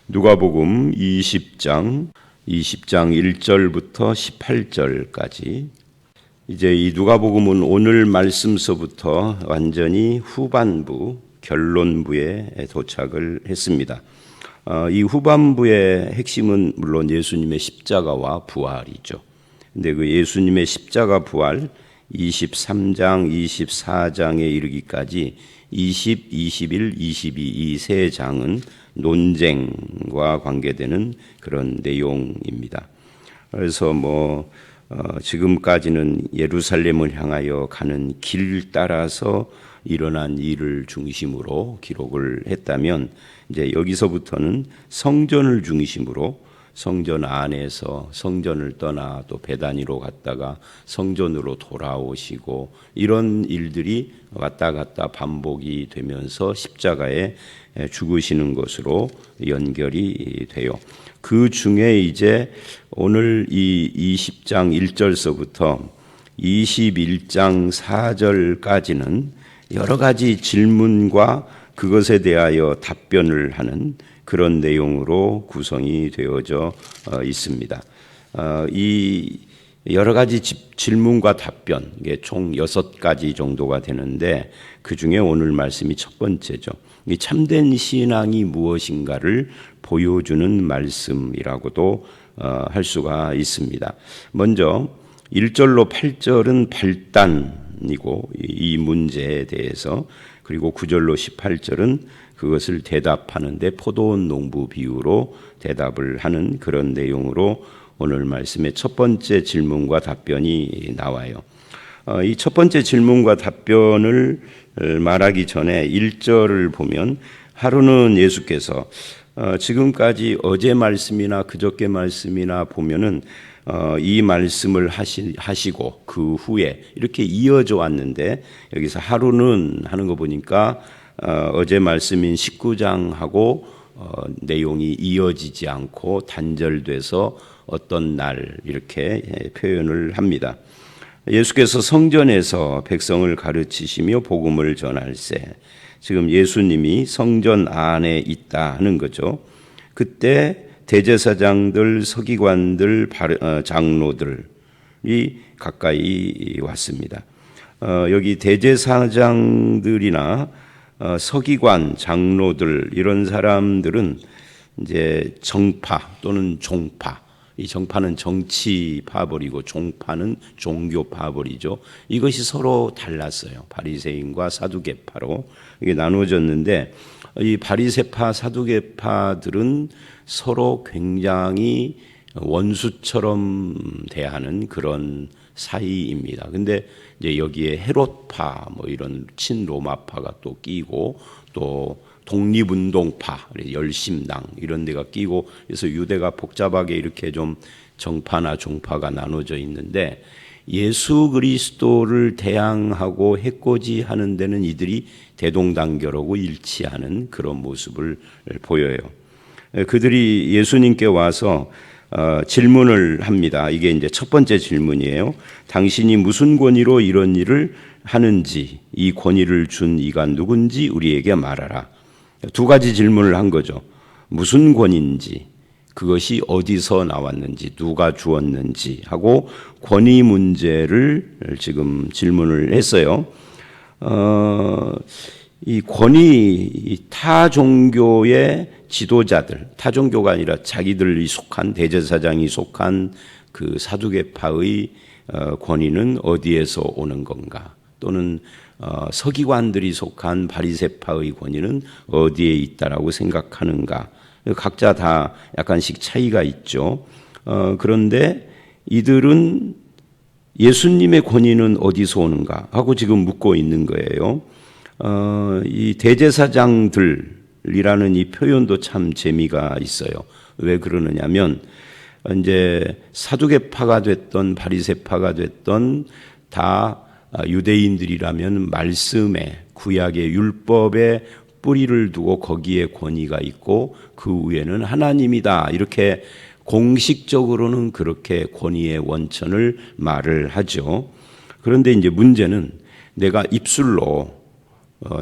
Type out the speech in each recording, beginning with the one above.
누가복음 20장 1절부터 18절까지. 이제 이 누가복음은 오늘 말씀서부터 완전히 후반부, 결론부에 도착을 했습니다. 이 후반부의 핵심은 물론 예수님의 십자가와 부활이죠. 근데 그 예수님의 십자가 부활 23장, 24장에 이르기까지 20, 21, 22 이 세 장은 논쟁과 관계되는 그런 내용입니다. 그래서 지금까지는 예루살렘을 향하여 가는 길 따라서 일어난 일을 중심으로 기록을 했다면, 이제 여기서부터는 성전을 중심으로 성전 안에서 성전을 떠나 또 베다니로 갔다가 성전으로 돌아오시고 이런 일들이 왔다 갔다 반복이 되면서 십자가에 죽으시는 것으로 연결이 돼요. 그 중에 이제 오늘 이 20장 1절서부터 21장 4절까지는 여러 가지 질문과 그것에 대하여 답변을 하는 그런 내용으로 구성이 되어져 있습니다. 이 여러 가지 질문과 답변, 이게 총 6가지 정도가 되는데 그 중에 오늘 말씀이 첫 번째죠. 이 참된 신앙이 무엇인가를 보여주는 말씀이라고도 할 수가 있습니다. 먼저 1절로 8절은 발단이고 이 문제에 대해서, 그리고 9절로 18절은 그것을 대답하는데 포도원 농부 비유로 대답을 하는 그런 내용으로 오늘 말씀의 첫 번째 질문과 답변이 나와요. 이 첫 번째 질문과 답변을 말하기 전에 1절을 보면, 하루는 예수께서 지금까지 어제 말씀이나 그저께 말씀이나 보면은 이 말씀을 하시고 그 후에 이렇게 이어져 왔는데, 여기서 하루는 하는 거 보니까 어제 말씀인 19장하고 내용이 이어지지 않고 단절돼서 어떤 날 이렇게 표현을 합니다. 예수께서 성전에서 백성을 가르치시며 복음을 전할세, 지금 예수님이 성전 안에 있다 하는 거죠. 그때 대제사장들, 서기관들, 장로들이 가까이 왔습니다. 여기 대제사장들이나 서기관, 장로들 이런 사람들은 이제 정파 또는 종파, 이 정파는 정치 파벌이고 종파는 종교 파벌이죠. 이것이 서로 달랐어요. 바리새인과 사두개파로 이게 나누어졌는데, 이 바리새파, 사두개파들은 서로 굉장히 원수처럼 대하는 그런 사이입니다. 근데 이제 여기에 헤롯파, 이런 친로마파가 또 끼고, 또 독립운동파, 열심당 이런 데가 끼고, 그래서 유대가 복잡하게 이렇게 좀 정파나 종파가 나눠져 있는데, 예수 그리스도를 대항하고 해코지하는 데는 이들이 대동단결하고 일치하는 그런 모습을 보여요. 그들이 예수님께 와서 질문을 합니다. 이게 이제 첫 번째 질문이에요. 당신이 무슨 권위로 이런 일을 하는지, 이 권위를 준 이가 누군지 우리에게 말하라. 두 가지 질문을 한 거죠. 무슨 권위인지, 그것이 어디서 나왔는지, 누가 주었는지 하고 권위 문제를 지금 질문을 했어요. 이 권위, 타 종교의 지도자들, 타 종교가 아니라 자기들이 속한, 대제사장이 속한 그 사두개파의 권위는 어디에서 오는 건가? 또는 서기관들이 속한 바리새파의 권위는 어디에 있다라고 생각하는가? 각자 다 약간씩 차이가 있죠. 그런데 이들은 예수님의 권위는 어디서 오는가 하고 지금 묻고 있는 거예요. 이 대제사장들이라는 이 표현도 참 재미가 있어요. 왜 그러느냐면, 이제 사두개파가 됐던 바리새파가 됐던 다 유대인들이라면 말씀에, 구약의 율법에 뿌리를 두고 거기에 권위가 있고 그 위에는 하나님이다, 이렇게 공식적으로는 그렇게 권위의 원천을 말을 하죠. 그런데 이제 문제는 내가 입술로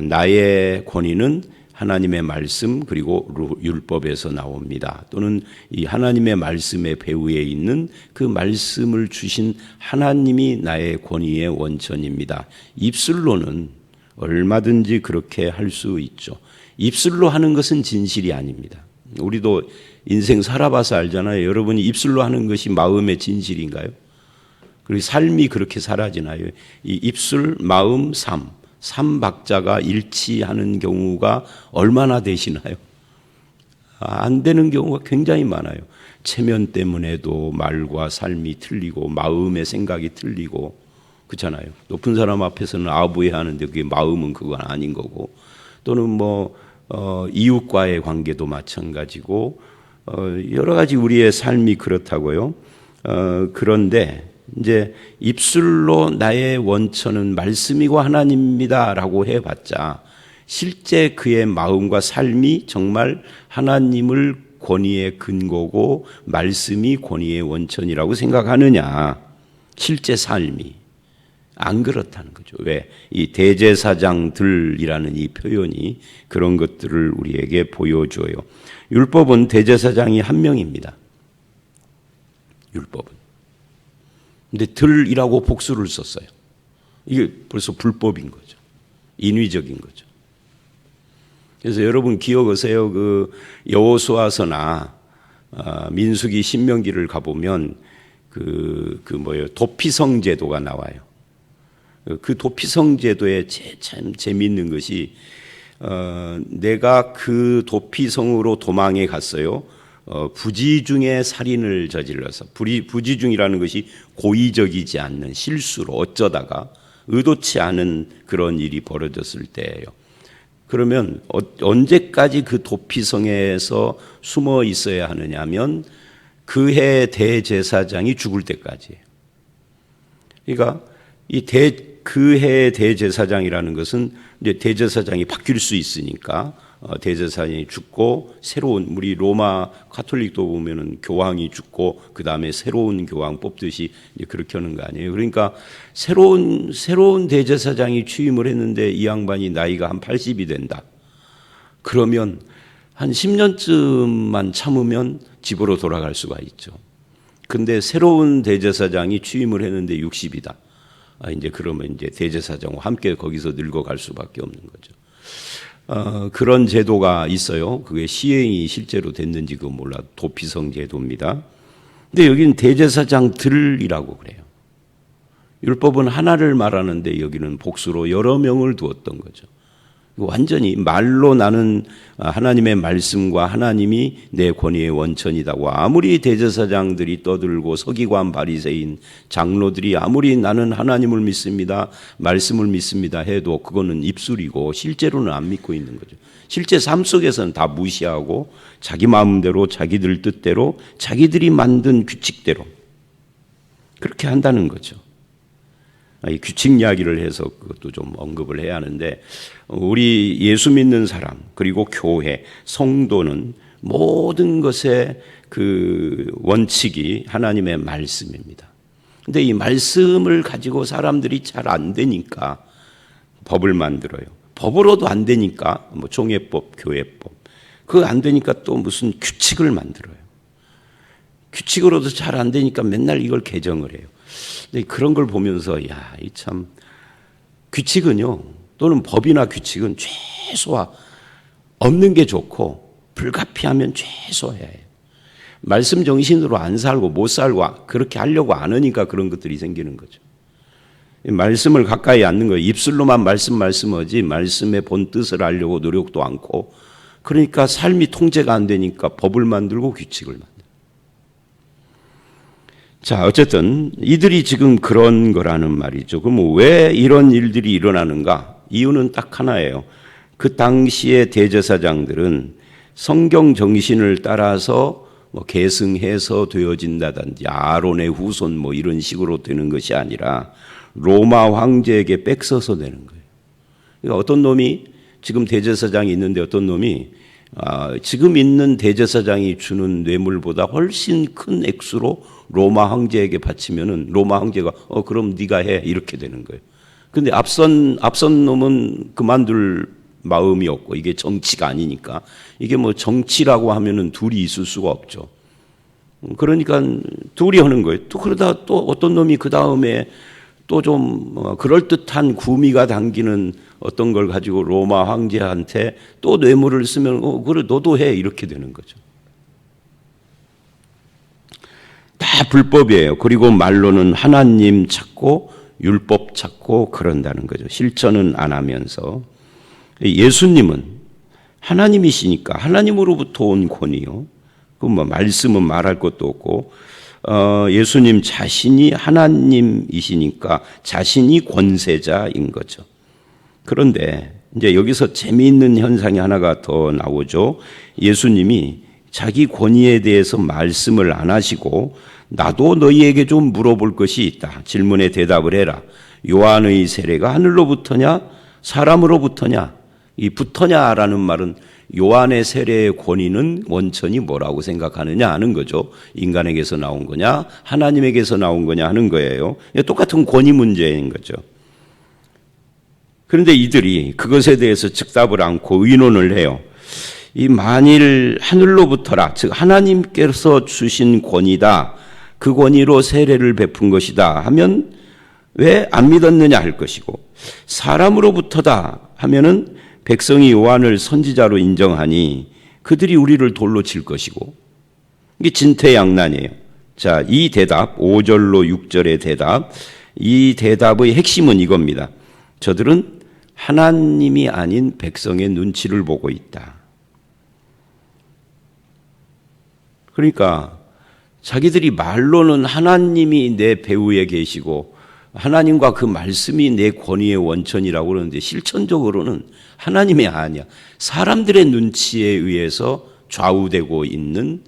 나의 권위는 하나님의 말씀 그리고 율법에서 나옵니다. 또는 이 하나님의 말씀의 배후에 있는 그 말씀을 주신 하나님이 나의 권위의 원천입니다. 입술로는 얼마든지 그렇게 할 수 있죠. 입술로 하는 것은 진실이 아닙니다. 우리도 인생 살아봐서 알잖아요. 여러분이 입술로 하는 것이 마음의 진실인가요? 그리고 삶이 그렇게 사라지나요? 이 입술, 마음, 삶, 삼박자가 일치하는 경우가 얼마나 되시나요? 안 되는 경우가 굉장히 많아요. 체면 때문에도 말과 삶이 틀리고 마음의 생각이 틀리고 그렇잖아요. 높은 사람 앞에서는 아부해야 하는데 그게 마음은 그건 아닌 거고, 또는 이웃과의 관계도 마찬가지고 여러 가지 우리의 삶이 그렇다고요. 그런데 이제 입술로 나의 원천은 말씀이고 하나님입니다라고 해봤자 실제 그의 마음과 삶이 정말 하나님을 권위의 근거고 말씀이 권위의 원천이라고 생각하느냐? 실제 삶이 안 그렇다는 거죠. 왜? 이 대제사장들이라는 이 표현이 그런 것들을 우리에게 보여줘요. 율법은 대제사장이 한 명입니다. 율법은. 근데 들이라고 복수를 썼어요. 이게 벌써 불법인 거죠. 인위적인 거죠. 그래서 여러분 기억하세요. 그 여호수아서나 민수기 신명기를 가보면 도피성 제도가 나와요. 그 도피성 제도에 참 재미있는 것이 내가 그 도피성으로 도망해 갔어요. 부지 중에 살인을 저질러서, 부지 중이라는 것이 고의적이지 않는 실수로 어쩌다가 의도치 않은 그런 일이 벌어졌을 때예요. 그러면 언제까지 그 도피성에서 숨어 있어야 하느냐면 그해 대제사장이 죽을 때까지예요. 그러니까 그해 대제사장이라는 것은 이제 대제사장이 바뀔 수 있으니까 대제사장이 죽고 새로운, 우리 로마 가톨릭도 보면은 교황이 죽고 그 다음에 새로운 교황 뽑듯이 이제 그렇게 하는 거 아니에요. 그러니까 새로운 대제사장이 취임을 했는데 이 양반이 나이가 한 80이 된다. 그러면 한 10년쯤만 참으면 집으로 돌아갈 수가 있죠. 근데 새로운 대제사장이 취임을 했는데 60이다. 이제 그러면 이제 대제사장과 함께 거기서 늙어갈 수밖에 없는 거죠. 그런 제도가 있어요. 그게 시행이 실제로 됐는지 그건 몰라. 도피성 제도입니다. 근데 여기는 대제사장들이라고 그래요. 율법은 하나를 말하는데 여기는 복수로 여러 명을 두었던 거죠. 완전히 말로 나는 하나님의 말씀과 하나님이 내 권위의 원천이다고 아무리 대제사장들이 떠들고 서기관 바리새인 장로들이 아무리 나는 하나님을 믿습니다, 말씀을 믿습니다 해도 그거는 입술이고 실제로는 안 믿고 있는 거죠. 실제 삶 속에서는 다 무시하고 자기 마음대로 자기들 뜻대로 자기들이 만든 규칙대로 그렇게 한다는 거죠. 이 규칙 이야기를 해서 그것도 좀 언급을 해야 하는데, 우리 예수 믿는 사람 그리고 교회 성도는 모든 것의 그 원칙이 하나님의 말씀입니다. 근데 이 말씀을 가지고 사람들이 잘 안 되니까 법을 만들어요. 법으로도 안 되니까 종회법, 교회법. 그거 안 되니까 또 무슨 규칙을 만들어요. 규칙으로도 잘 안 되니까 맨날 이걸 개정을 해요. 근데 그런 걸 보면서 이 참 규칙은요, 또는 법이나 규칙은 최소화 없는 게 좋고 불가피하면 최소화해야 해요. 말씀 정신으로 안 살고 못 살고 그렇게 하려고 안 하니까 그런 것들이 생기는 거죠. 말씀을 가까이 앉는 거예요. 입술로만 말씀하지 말씀의 본 뜻을 알려고 노력도 않고, 그러니까 삶이 통제가 안 되니까 법을 만들고 규칙을 만들어요. 자, 어쨌든 이들이 지금 그런 거라는 말이죠. 그럼 왜 이런 일들이 일어나는가? 이유는 딱 하나예요. 그 당시의 대제사장들은 성경 정신을 따라서 계승해서 되어진다든지 아론의 후손 이런 식으로 되는 것이 아니라 로마 황제에게 뺏어서 되는 거예요. 그러니까 어떤 놈이 지금 대제사장이 있는데 어떤 놈이 지금 있는 대제사장이 주는 뇌물보다 훨씬 큰 액수로 로마 황제에게 바치면은 로마 황제가 그럼 네가 해 이렇게 되는 거예요. 근데 앞선 놈은 그만둘 마음이 없고 이게 정치가 아니니까 이게 뭐 정치라고 하면은 둘이 있을 수가 없죠. 그러니까 둘이 하는 거예요. 또 그러다 또 어떤 놈이 그 다음에 또 좀 그럴듯한 구미가 당기는 어떤 걸 가지고 로마 황제한테 또 뇌물을 쓰면 그래 너도 해 이렇게 되는 거죠. 다 불법이에요. 그리고 말로는 하나님 찾고 율법 찾고 그런다는 거죠. 실천은 안 하면서. 예수님은 하나님이시니까 하나님으로부터 온 권위요. 그 뭐 말씀은 말할 것도 없고 예수님 자신이 하나님이시니까 자신이 권세자인 거죠. 그런데 이제 여기서 재미있는 현상이 하나가 더 나오죠. 예수님이 자기 권위에 대해서 말씀을 안 하시고 나도 너희에게 좀 물어볼 것이 있다. 질문에 대답을 해라. 요한의 세례가 하늘로부터냐 사람으로부터냐? 이 부터냐라는 말은 요한의 세례의 권위는 원천이 뭐라고 생각하느냐 하는 거죠. 인간에게서 나온 거냐 하나님에게서 나온 거냐 하는 거예요. 똑같은 권위 문제인 거죠. 그런데 이들이 그것에 대해서 즉답을 않고 의논을 해요. 이 만일 하늘로부터라 즉 하나님께서 주신 권위다. 그 권위로 세례를 베푼 것이다 하면 왜 안 믿었느냐 할 것이고 사람으로부터다 하면은 백성이 요한을 선지자로 인정하니 그들이 우리를 돌로 칠 것이고 이게 진퇴양난이에요. 자, 이 대답 5절로 6절의 대답 이 대답의 핵심은 이겁니다. 저들은 하나님이 아닌 백성의 눈치를 보고 있다. 그러니까 자기들이 말로는 하나님이 내 배후에 계시고 하나님과 그 말씀이 내 권위의 원천이라고 그러는데 실천적으로는 하나님이 아니야. 사람들의 눈치에 의해서 좌우되고 있는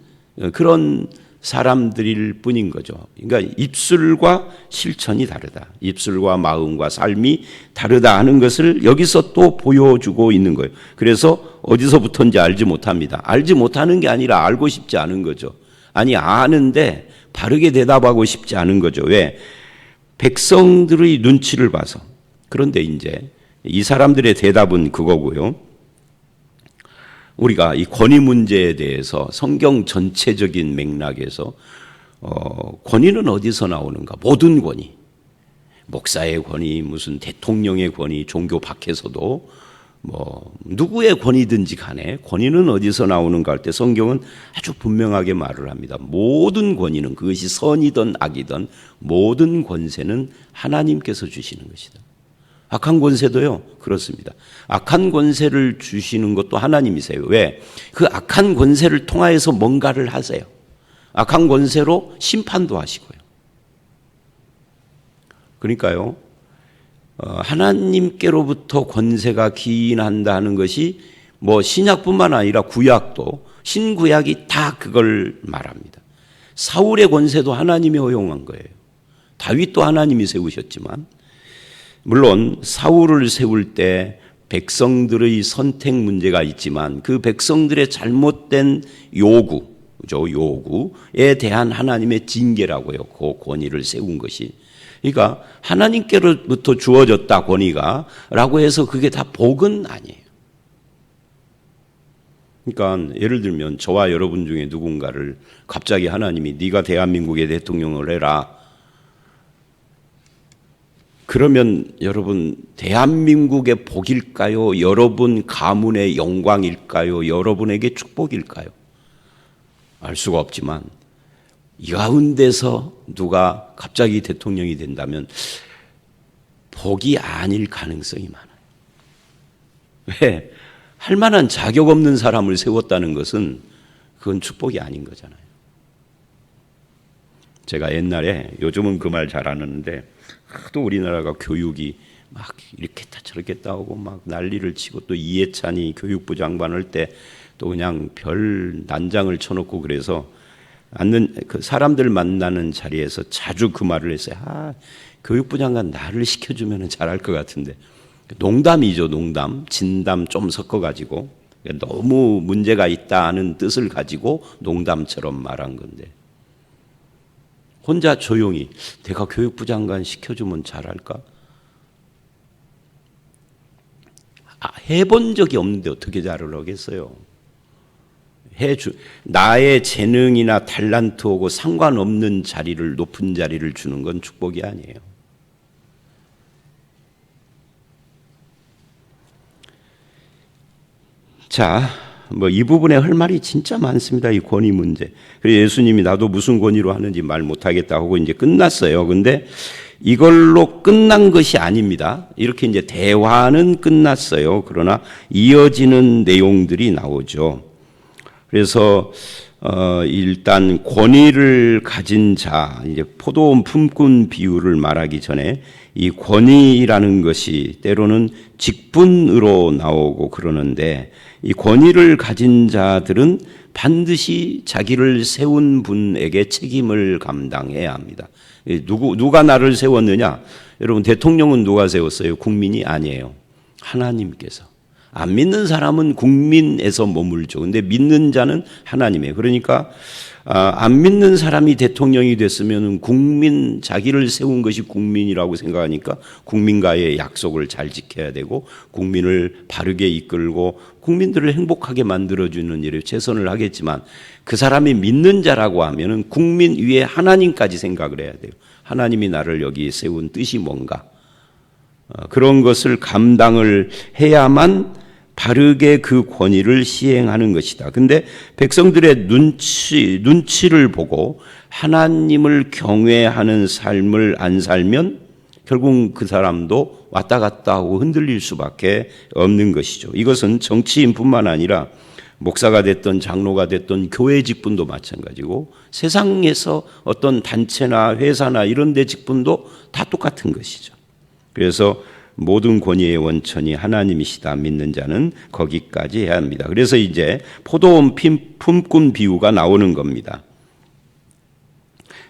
그런 사람들일 뿐인 거죠. 그러니까 입술과 실천이 다르다. 입술과 마음과 삶이 다르다 하는 것을 여기서 또 보여주고 있는 거예요. 그래서 어디서부터인지 알지 못합니다. 알지 못하는 게 아니라 알고 싶지 않은 거죠. 아니 아는데 바르게 대답하고 싶지 않은 거죠. 왜? 백성들의 눈치를 봐서. 그런데 이제 이 사람들의 대답은 그거고요. 우리가 이 권위 문제에 대해서 성경 전체적인 맥락에서 권위는 어디서 나오는가? 모든 권위. 목사의 권위, 무슨 대통령의 권위, 종교 밖에서도 뭐 누구의 권위든지 간에 권위는 어디서 나오는가 할 때 성경은 아주 분명하게 말을 합니다. 모든 권위는 그것이 선이든 악이든 모든 권세는 하나님께서 주시는 것이다. 악한 권세도요 그렇습니다. 악한 권세를 주시는 것도 하나님이세요. 왜? 그 악한 권세를 통하여서 뭔가를 하세요. 악한 권세로 심판도 하시고요. 그러니까요 하나님께로부터 권세가 기인한다는 것이 뭐 신약뿐만 아니라 구약도 신구약이 다 그걸 말합니다. 사울의 권세도 하나님이 허용한 거예요. 다윗도 하나님이 세우셨지만 물론 사울을 세울 때 백성들의 선택 문제가 있지만 그 백성들의 잘못된 요구에 대한 하나님의 징계라고요. 그 권위를 세운 것이. 그러니까 하나님께로부터 주어졌다 권위가 라고 해서 그게 다 복은 아니에요. 그러니까 예를 들면 저와 여러분 중에 누군가를 갑자기 하나님이 네가 대한민국의 대통령을 해라. 그러면 여러분 대한민국의 복일까요? 여러분 가문의 영광일까요? 여러분에게 축복일까요? 알 수가 없지만 이 가운데서 누가 갑자기 대통령이 된다면 복이 아닐 가능성이 많아요. 왜? 할 만한 자격 없는 사람을 세웠다는 것은 그건 축복이 아닌 거잖아요. 제가 옛날에 요즘은 그 말 잘 안 하는데 하도 우리나라가 교육이 막 이렇게 다 저렇게 따오고 막 난리를 치고 또 이해찬이 교육부 장관 할 때 또 그냥 별 난장을 쳐놓고 그래서 그 사람들 만나는 자리에서 자주 그 말을 했어요. 교육부 장관 나를 시켜주면 잘할 것 같은데. 농담이죠, 농담. 진담 좀 섞어가지고 너무 문제가 있다는 뜻을 가지고 농담처럼 말한 건데 혼자 조용히 내가 교육부 장관 시켜주면 잘할까? 해본 적이 없는데 어떻게 잘을 하겠어요? 나의 재능이나 탤런트하고 상관없는 자리를, 높은 자리를 주는 건 축복이 아니에요. 자, 이 부분에 할 말이 진짜 많습니다. 이 권위 문제. 그래서 예수님이 나도 무슨 권위로 하는지 말 못하겠다 하고 이제 끝났어요. 근데 이걸로 끝난 것이 아닙니다. 이렇게 이제 대화는 끝났어요. 그러나 이어지는 내용들이 나오죠. 그래서 일단 권위를 가진 자, 이제 포도원 품꾼 비유를 말하기 전에 이 권위라는 것이 때로는 직분으로 나오고 그러는데, 이 권위를 가진 자들은 반드시 자기를 세운 분에게 책임을 감당해야 합니다. 누가 나를 세웠느냐? 여러분, 대통령은 누가 세웠어요? 국민이 아니에요. 하나님께서. 안 믿는 사람은 국민에서 머물죠. 근데 믿는 자는 하나님이에요. 그러니까 안 믿는 사람이 대통령이 됐으면 자기를 세운 것이 국민이라고 생각하니까 국민과의 약속을 잘 지켜야 되고, 국민을 바르게 이끌고 국민들을 행복하게 만들어주는 일에 최선을 하겠지만, 그 사람이 믿는 자라고 하면은 국민 위에 하나님까지 생각을 해야 돼요. 하나님이 나를 여기 세운 뜻이 뭔가, 그런 것을 감당을 해야만 바르게 그 권위를 시행하는 것이다. 근데 백성들의 눈치를 보고 하나님을 경외하는 삶을 안 살면 결국 그 사람도 왔다 갔다 하고 흔들릴 수밖에 없는 것이죠. 이것은 정치인뿐만 아니라 목사가 됐던 장로가 됐던 교회 직분도 마찬가지고, 세상에서 어떤 단체나 회사나 이런 데 직분도 다 똑같은 것이죠. 그래서 모든 권위의 원천이 하나님이시다 믿는 자는 거기까지 해야 합니다. 그래서 이제 포도원 품꾼 비유가 나오는 겁니다.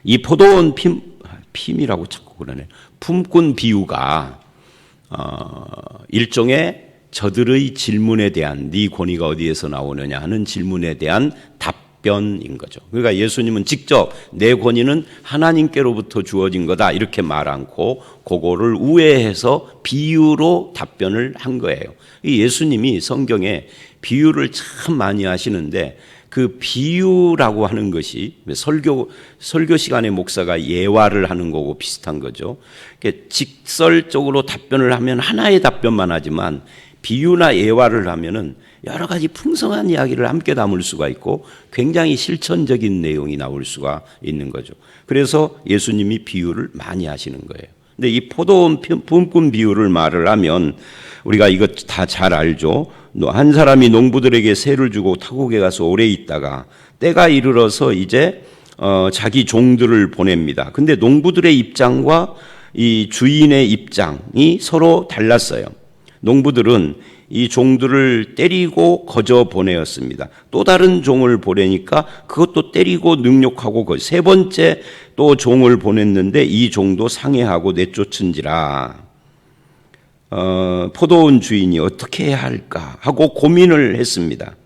이 포도원 핌이라고 자꾸 그러네. 품꾼 비유가 일종의 저들의 질문에 대한, 네 권위가 어디에서 나오느냐 하는 질문에 대한 답변인 거죠. 그러니까 예수님은 직접 내 권위는 하나님께로부터 주어진 거다 이렇게 말 않고 그거를 우회해서 비유로 답변을 한 거예요. 예수님이 성경에 비유를 참 많이 하시는데, 그 비유라고 하는 것이 설교 시간에 목사가 예화를 하는 거고 비슷한 거죠. 직설적으로 답변을 하면 하나의 답변만 하지만, 비유나 예화를 하면은 여러 가지 풍성한 이야기를 함께 담을 수가 있고 굉장히 실천적인 내용이 나올 수가 있는 거죠. 그래서 예수님이 비유를 많이 하시는 거예요. 근데 이 포도원 품꾼 비유를 말을 하면 우리가 이거 다 잘 알죠. 한 사람이 농부들에게 세를 주고 타국에 가서 오래 있다가 때가 이르러서 이제 자기 종들을 보냅니다. 근데 농부들의 입장과 이 주인의 입장이 서로 달랐어요. 농부들은 이 종들을 때리고 거저 보내었습니다. 또 다른 종을 보내니까 그것도 때리고 능욕하고, 세 번째 또 종을 보냈는데 이 종도 상해하고 내쫓은지라 포도원 주인이 어떻게 해야 할까 하고 고민을 했습니다.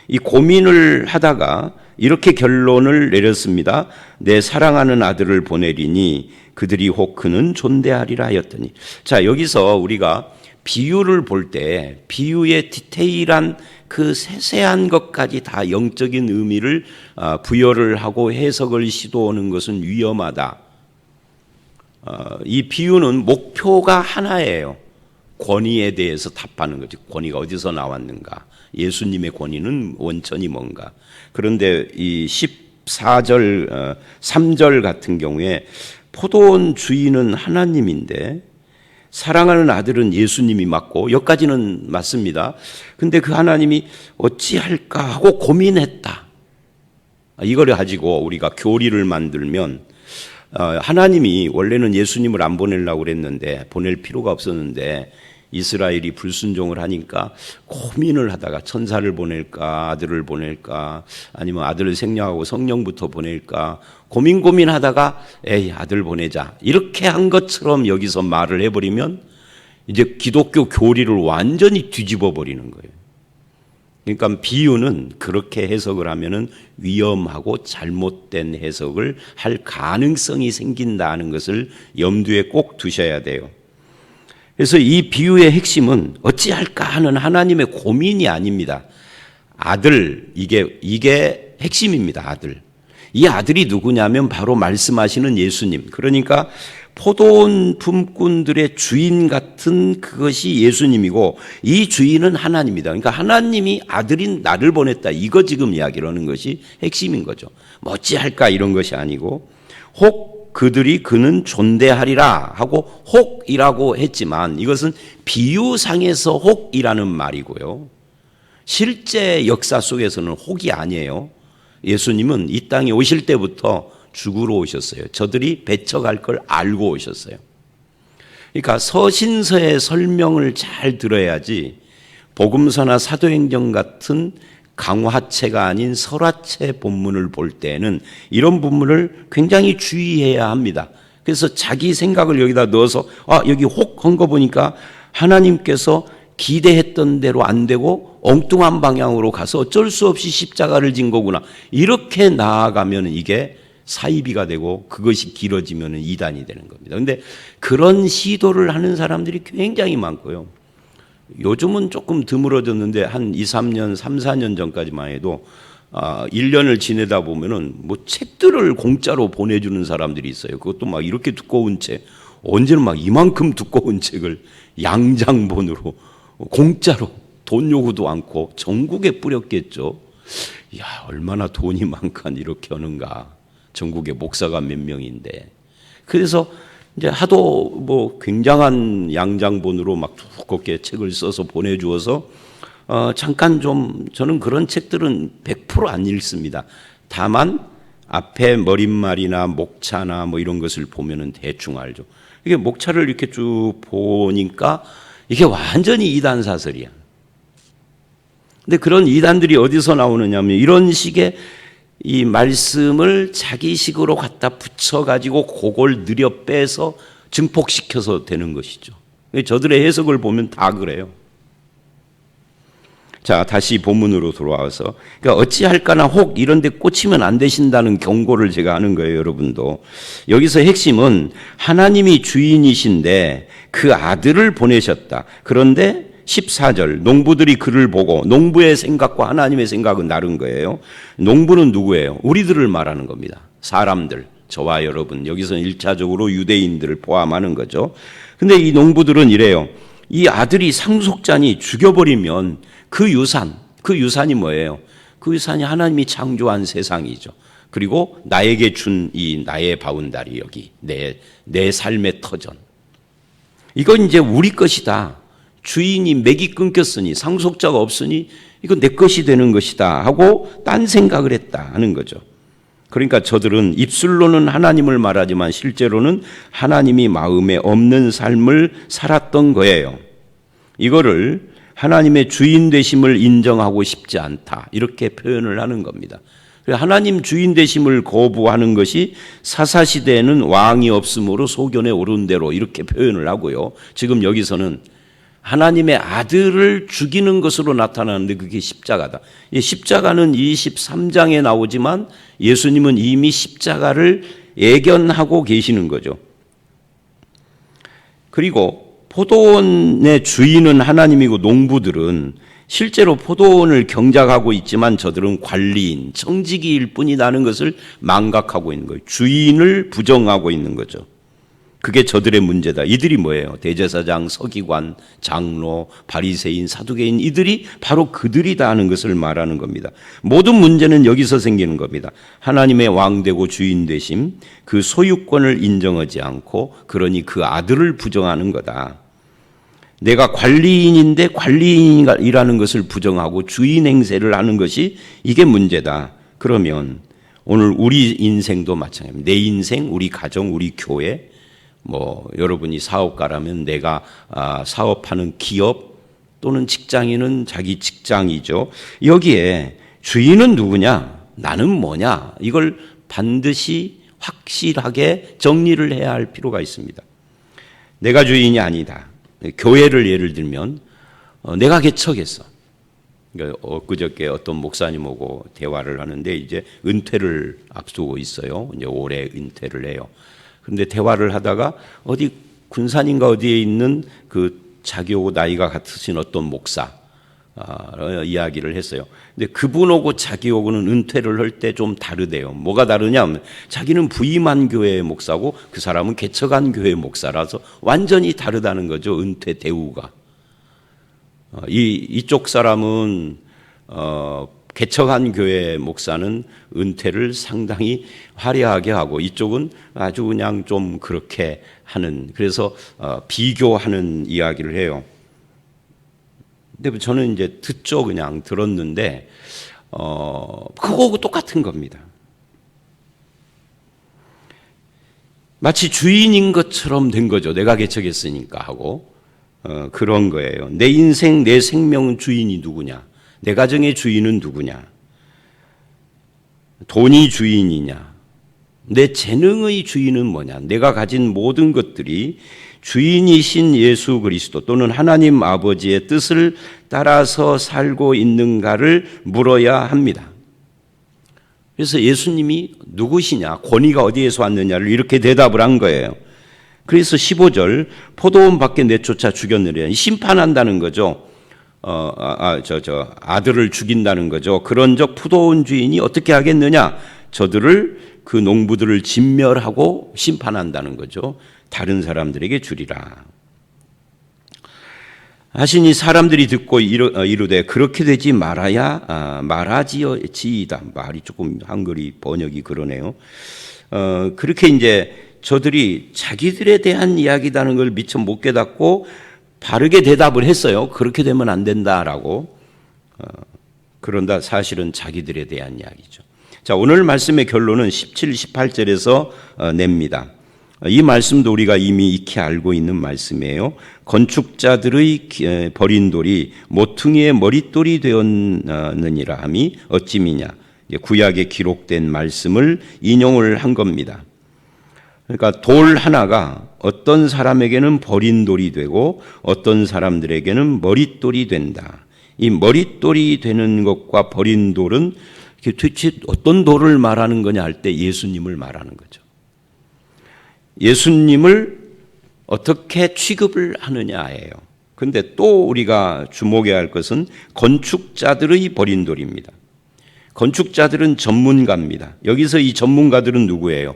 이 고민을 하다가 이렇게 결론을 내렸습니다. 내 사랑하는 아들을 보내리니 그들이 혹 그는 존대하리라 하였더니. 자, 여기서 우리가 비유를 볼 때 비유의 디테일한 그 세세한 것까지 다 영적인 의미를 부여를 하고 해석을 시도하는 것은 위험하다. 이 비유는 목표가 하나예요. 권위에 대해서 답하는 거죠. 권위가 어디서 나왔는가? 예수님의 권위는 원천이 뭔가? 그런데 이 14절, 3절 같은 경우에 포도원 주인은 하나님인데 사랑하는 아들은 예수님이 맞고, 여기까지는 맞습니다. 근데 그 하나님이 어찌할까 하고 고민했다. 이거를 가지고 우리가 교리를 만들면, 하나님이 원래는 예수님을 안 보내려고 그랬는데, 보낼 필요가 없었는데 이스라엘이 불순종을 하니까 고민을 하다가 천사를 보낼까 아들을 보낼까 아니면 아들을 생략하고 성령부터 보낼까 고민하다가 에이 아들 보내자 이렇게 한 것처럼 여기서 말을 해버리면 이제 기독교 교리를 완전히 뒤집어 버리는 거예요. 그러니까 비유는 그렇게 해석을 하면은 위험하고 잘못된 해석을 할 가능성이 생긴다는 것을 염두에 꼭 두셔야 돼요. 그래서 이 비유의 핵심은 어찌할까 하는 하나님의 고민이 아닙니다. 아들, 이게 핵심입니다. 아들. 이 아들이 누구냐면 바로 말씀하시는 예수님. 그러니까 포도원 품꾼들의 주인 같은 그것이 예수님이고 이 주인은 하나님이다. 그러니까 하나님이 아들인 나를 보냈다. 이거 지금 이야기를 하는 것이 핵심인 거죠. 뭐 어찌할까 이런 것이 아니고 혹 그는 존대하리라 하고 혹이라고 했지만 이것은 비유상에서 혹이라는 말이고요. 실제 역사 속에서는 혹이 아니에요. 예수님은 이 땅에 오실 때부터 죽으러 오셨어요. 저들이 배쳐갈 걸 알고 오셨어요. 그러니까 서신서의 설명을 잘 들어야지 복음서나 사도행전 같은 강화체가 아닌 설화체 본문을 볼 때는 이런 부분을 굉장히 주의해야 합니다. 그래서 자기 생각을 여기다 넣어서 여기 혹 한 거 보니까 하나님께서 기대했던 대로 안 되고 엉뚱한 방향으로 가서 어쩔 수 없이 십자가를 진 거구나. 이렇게 나아가면 이게 사이비가 되고 그것이 길어지면 이단이 되는 겁니다. 그런데 그런 시도를 하는 사람들이 굉장히 많고요. 요즘은 조금 드물어졌는데 한 2, 3년, 3, 4년 전까지만 해도 1년을 지내다 보면은 뭐 책들을 공짜로 보내주는 사람들이 있어요. 그것도 막 이렇게 두꺼운 책, 언제는 막 이만큼 두꺼운 책을 양장본으로 공짜로 돈 요구도 않고 전국에 뿌렸겠죠. 야, 얼마나 돈이 많간 이렇게 하는가. 전국에 목사가 몇 명인데. 그래서 이제 하도 뭐 굉장한 양장본으로 막 두껍게 책을 써서 보내주어서 잠깐 좀 저는 그런 책들은 100% 안 읽습니다. 다만 앞에 머릿말이나 목차나 뭐 이런 것을 보면은 대충 알죠. 이게 목차를 이렇게 쭉 보니까 이게 완전히 이단 사설이야. 근데 그런 이단들이 어디서 나오느냐면 이런 식의 이 말씀을 자기식으로 갖다 붙여가지고 그걸 느려 빼서 증폭시켜서 되는 것이죠. 저들의 해석을 보면 다 그래요. 자, 다시 본문으로 돌아와서 그러니까 어찌할까나 혹 이런 데 꽂히면 안 되신다는 경고를 제가 하는 거예요. 여러분도. 여기서 핵심은 하나님이 주인이신데 그 아들을 보내셨다. 그런데 14절 농부들이 그를 보고 농부의 생각과 하나님의 생각은 다른 거예요. 농부는 누구예요? 우리들을 말하는 겁니다. 사람들, 저와 여러분. 여기서는 1차적으로 유대인들을 포함하는 거죠. 근데 이 농부들은 이래요. 이 아들이 상속자니 죽여버리면 그 유산이 뭐예요? 그 유산이 하나님이 창조한 세상이죠. 그리고 나에게 준 이 나의 바운다리 여기 내 삶의 터전. 이건 이제 우리 것이다. 주인이 맥이 끊겼으니 상속자가 없으니 이거 내 것이 되는 것이다 하고 딴 생각을 했다 하는 거죠. 그러니까 저들은 입술로는 하나님을 말하지만 실제로는 하나님이 마음에 없는 삶을 살았던 거예요. 이거를 하나님의 주인 되심을 인정하고 싶지 않다 이렇게 표현을 하는 겁니다. 하나님 주인 되심을 거부하는 것이 사사시대에는 왕이 없으므로 소견에 오른 대로 이렇게 표현을 하고요. 지금 여기서는 하나님의 아들을 죽이는 것으로 나타나는데 그게 십자가다. 십자가는 23장에 나오지만 예수님은 이미 십자가를 예견하고 계시는 거죠. 그리고 포도원의 주인은 하나님이고 농부들은 실제로 포도원을 경작하고 있지만 저들은 관리인, 청지기일 뿐이라는 것을 망각하고 있는 거예요. 주인을 부정하고 있는 거죠. 그게 저들의 문제다. 이들이 뭐예요? 대제사장, 서기관, 장로, 바리새인, 사두개인 이들이 바로 그들이다 하는 것을 말하는 겁니다. 모든 문제는 여기서 생기는 겁니다. 하나님의 왕되고 주인 되심, 그 소유권을 인정하지 않고 그러니 그 아들을 부정하는 거다. 내가 관리인인데 관리인이라는 것을 부정하고 주인 행세를 하는 것이 이게 문제다. 그러면 오늘 우리 인생도 마찬가지입니다. 내 인생, 우리 가정, 우리 교회, 뭐 여러분이 사업가라면 내가 사업하는 기업 또는 직장인은 자기 직장이죠. 여기에 주인은 누구냐? 나는 뭐냐? 이걸 반드시 확실하게 정리를 해야 할 필요가 있습니다. 내가 주인이 아니다. 교회를 예를 들면 내가 개척했어. 그러니까 엊그저께 어떤 목사님하고 대화를 하는데 이제 은퇴를 앞두고 있어요. 이제 올해 은퇴를 해요. 그런데 대화를 하다가 어디 군산인가 어디에 있는 그 자기하고 나이가 같으신 어떤 목사 이야기를 했어요. 근데 그분하고 자기하고는 은퇴를 할 때 좀 다르대요. 뭐가 다르냐면 자기는 부임한 교회의 목사고 그 사람은 개척한 교회의 목사라서 완전히 다르다는 거죠. 은퇴 대우가. 이쪽 사람은 개척한 교회 목사는 은퇴를 상당히 화려하게 하고 이쪽은 아주 그냥 좀 그렇게 하는, 그래서 비교하는 이야기를 해요. 근데 저는 이제 듣죠. 그냥 들었는데 그거하고 똑같은 겁니다. 마치 주인인 것처럼 된 거죠. 내가 개척했으니까 하고 그런 거예요. 내 인생, 내 생명 주인이 누구냐? 내 가정의 주인은 누구냐? 돈이 주인이냐? 내 재능의 주인은 뭐냐? 내가 가진 모든 것들이 주인이신 예수 그리스도 또는 하나님 아버지의 뜻을 따라서 살고 있는가를 물어야 합니다. 그래서 예수님이 누구시냐? 권위가 어디에서 왔느냐를 이렇게 대답을 한 거예요. 그래서 15절 포도원 밖에 내쫓아 죽였느냐, 심판한다는 거죠. 아들을 죽인다는 거죠. 그런적 포도원 주인이 어떻게 하겠느냐? 저들을, 그 농부들을 진멸하고 심판한다는 거죠. 다른 사람들에게 주리라 하시니 사람들이 듣고 이르되 그렇게 되지 말아지이다. 말이 조금 한글이 번역이 그러네요. 그렇게 이제 저들이 자기들에 대한 이야기라는 걸 미처 못 깨닫고 바르게 대답을 했어요. 그렇게 되면 안 된다라고. 그런다 사실은 자기들에 대한 이야기죠. 자, 오늘 말씀의 결론은 17, 18절에서 냅니다. 이 말씀도 우리가 이미 익히 알고 있는 말씀이에요. 건축자들의 버린 돌이 모퉁이의 머릿돌이 되었느니라 함이 어찌미냐. 구약에 기록된 말씀을 인용을 한 겁니다. 그러니까 돌 하나가 어떤 사람에게는 버린 돌이 되고 어떤 사람들에게는 머릿돌이 된다. 이 머릿돌이 되는 것과 버린 돌은 도대체 어떤 돌을 말하는 거냐 할 때 예수님을 말하는 거죠. 예수님을 어떻게 취급을 하느냐예요. 그런데 또 우리가 주목해야 할 것은 건축자들의 버린 돌입니다. 건축자들은 전문가입니다. 여기서 이 전문가들은 누구예요?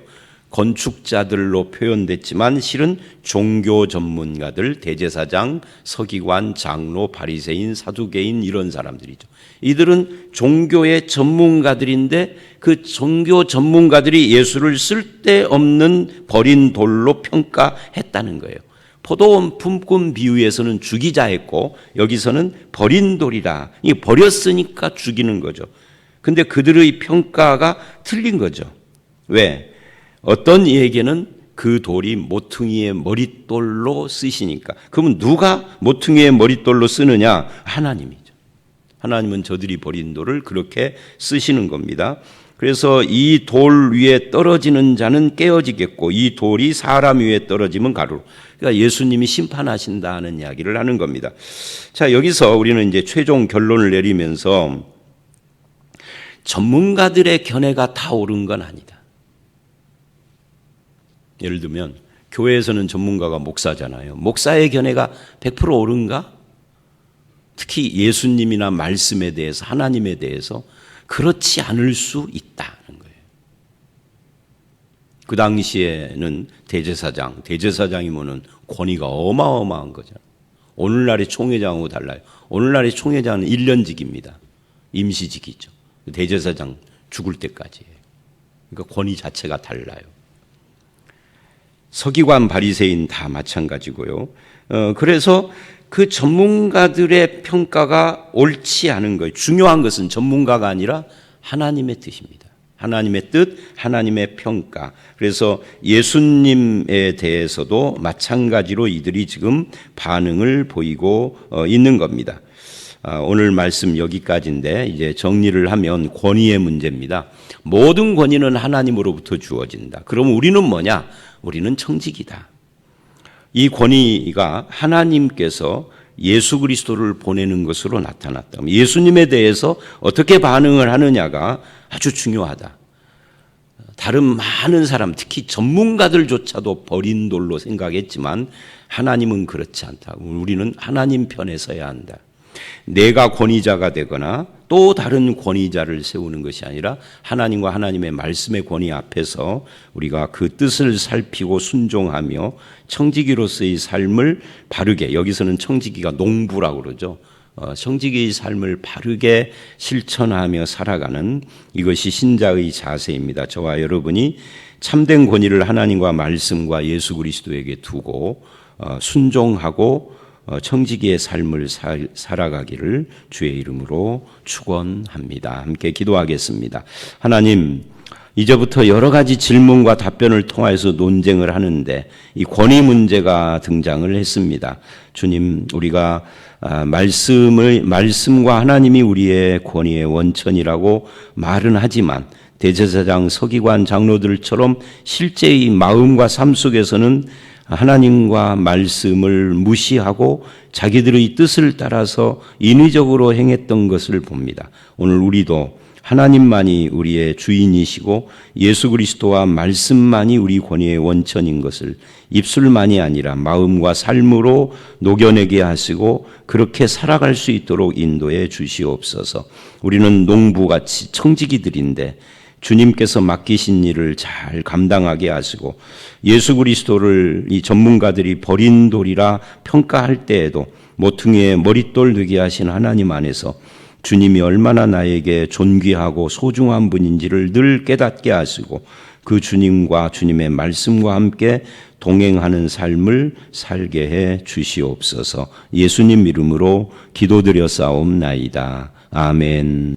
건축자들로 표현됐지만 실은 종교 전문가들, 대제사장, 서기관, 장로, 바리새인, 사두개인 이런 사람들이죠. 이들은 종교의 전문가들인데 그 종교 전문가들이 예수를 쓸데없는 버린 돌로 평가했다는 거예요. 포도원 품꾼 비유에서는 죽이자 했고 여기서는 버린 돌이라, 이 버렸으니까 죽이는 거죠. 근데 그들의 평가가 틀린 거죠. 왜? 어떤 이에게는 그 돌이 모퉁이의 머릿돌로 쓰시니까. 그러면 누가 모퉁이의 머릿돌로 쓰느냐? 하나님이죠. 하나님은 저들이 버린 돌을 그렇게 쓰시는 겁니다. 그래서 이 돌 위에 떨어지는 자는 깨어지겠고 이 돌이 사람 위에 떨어지면 가루. 그러니까 예수님이 심판하신다는 이야기를 하는 겁니다. 자, 여기서 우리는 이제 최종 결론을 내리면서 전문가들의 견해가 다 옳은 건 아니다. 예를 들면 교회에서는 전문가가 목사잖아요. 목사의 견해가 100% 옳은가? 특히 예수님이나 말씀에 대해서, 하나님에 대해서 그렇지 않을 수 있다는 거예요. 그 당시에는 대제사장이면은 권위가 어마어마한 거잖아요. 오늘날의 총회장하고 달라요. 오늘날의 총회장은 1년직입니다. 임시직이죠. 대제사장 죽을 때까지예요. 그러니까 권위 자체가 달라요. 서기관, 바리새인 다 마찬가지고요. 그래서 그 전문가들의 평가가 옳지 않은 거예요. 중요한 것은 전문가가 아니라 하나님의 뜻입니다. 하나님의 뜻, 하나님의 평가. 그래서 예수님에 대해서도 마찬가지로 이들이 지금 반응을 보이고 있는 겁니다. 오늘 말씀 여기까지인데 이제 정리를 하면 권위의 문제입니다. 모든 권위는 하나님으로부터 주어진다. 그럼 우리는 뭐냐? 우리는 청직이다. 이 권위가 하나님께서 예수 그리스도를 보내는 것으로 나타났다. 예수님에 대해서 어떻게 반응을 하느냐가 아주 중요하다. 다른 많은 사람, 특히 전문가들조차도 버린 돌로 생각했지만 하나님은 그렇지 않다. 우리는 하나님 편에 서야 한다. 내가 권위자가 되거나 또 다른 권위자를 세우는 것이 아니라 하나님과 하나님의 말씀의 권위 앞에서 우리가 그 뜻을 살피고 순종하며 청지기로서의 삶을 바르게, 여기서는 청지기가 농부라고 그러죠. 청지기의 삶을 바르게 실천하며 살아가는 이것이 신자의 자세입니다. 저와 여러분이 참된 권위를 하나님과 말씀과 예수 그리스도에게 두고 순종하고 청지기의 삶을 살아가기를 주의 이름으로 축원합니다. 함께 기도하겠습니다. 하나님, 이제부터 여러 가지 질문과 답변을 통해서 논쟁을 하는데 이 권위 문제가 등장을 했습니다. 주님, 우리가 말씀과 하나님이 우리의 권위의 원천이라고 말은 하지만 대제사장, 서기관, 장로들처럼 실제의 마음과 삶 속에서는 하나님과 말씀을 무시하고 자기들의 뜻을 따라서 인위적으로 행했던 것을 봅니다. 오늘 우리도 하나님만이 우리의 주인이시고 예수 그리스도와 말씀만이 우리 권위의 원천인 것을 입술만이 아니라 마음과 삶으로 녹여내게 하시고 그렇게 살아갈 수 있도록 인도해 주시옵소서. 우리는 농부같이 청지기들인데 주님께서 맡기신 일을 잘 감당하게 하시고 예수 그리스도를 이 전문가들이 버린 돌이라 평가할 때에도 모퉁이의 머릿돌 되게 하신 하나님 안에서 주님이 얼마나 나에게 존귀하고 소중한 분인지를 늘 깨닫게 하시고 그 주님과 주님의 말씀과 함께 동행하는 삶을 살게 해 주시옵소서. 예수님 이름으로 기도드려 싸움나이다. 아멘.